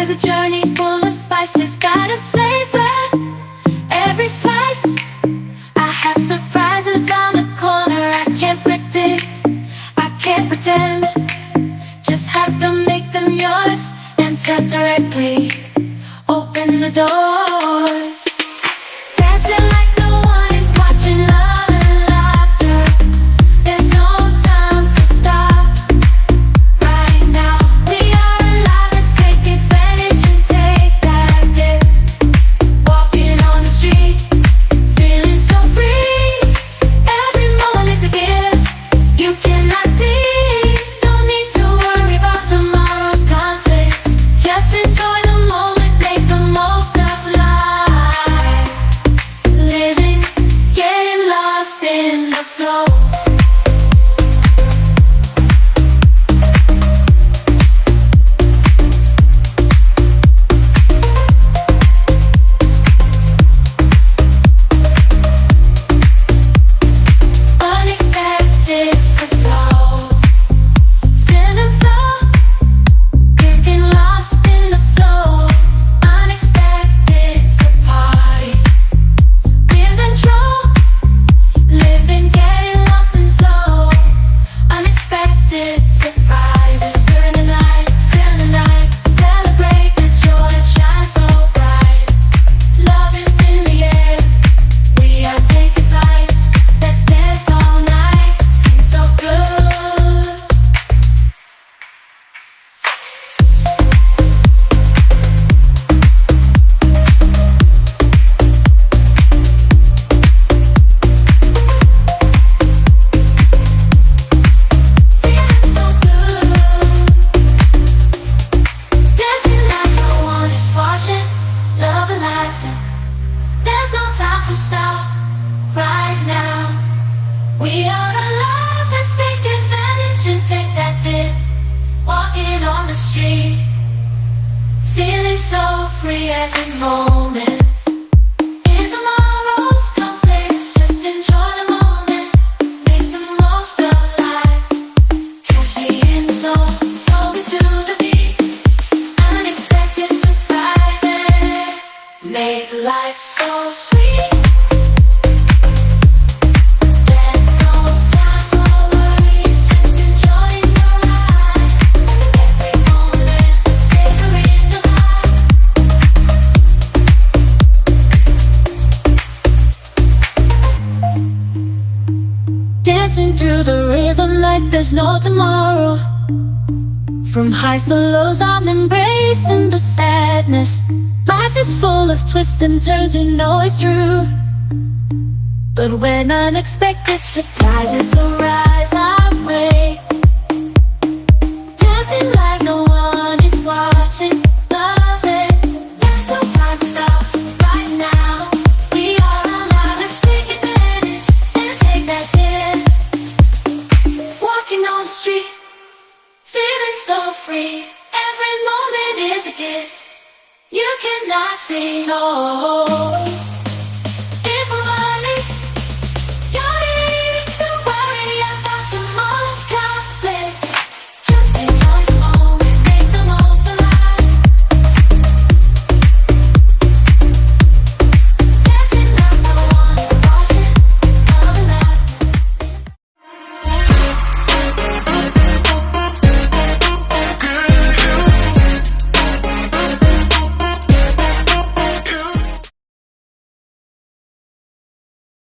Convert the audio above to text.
is a journey full of spices, gotta savor every slice. I have surprises on the corner, I can't predict, I can't pretend. Just have to make them yours, enter directly, open the doors. Dancing like no one is watching, love and laughter. There's no time to stop right now. We are alive, let's take advantage and take that dip. Walking on the street, feeling so free. Every moment is a gift you cannot see. No need to worry about tomorrow's conflicts. Just enjoy the moment, make the most of life. Living, getting lost in the flow. Unexpected to flow, still in flow, getting lost in the flow. Unexpected to party, feel control, living, getting lost in flow. Unexpected surprises during the night, till the night. Celebrate the joy that shines so bright. Love is in the air, we are taking flight. Let's dance all night, it's so good. Feeling so good. Dancing like no one is watching, love and laughter. There's no time to stop right now. We are alive, let's take advantage and take that dip. Walking on the street, feeling so free every moment. In tomorrow's conflicts, just enjoy the moment, make the most of life. Catch me in the zone, flowing to the beat. Unexpected surprises make life so sweet. There's no time for worries, just enjoying the ride. Every moment, savoring the vibe. Dancing through the rhythm like there's no tomorrow. From highs to lows, I'm embracing the sadness. Life is full of twists and turns, you know it's true. But when unexpected surprises arise, I pray. Dancing like no one is watching, love it. There's no time to stop right now. We are alive, let's take advantage and take that dip. Walking on the street, feeling so free. Every moment is a gift you cannot say no.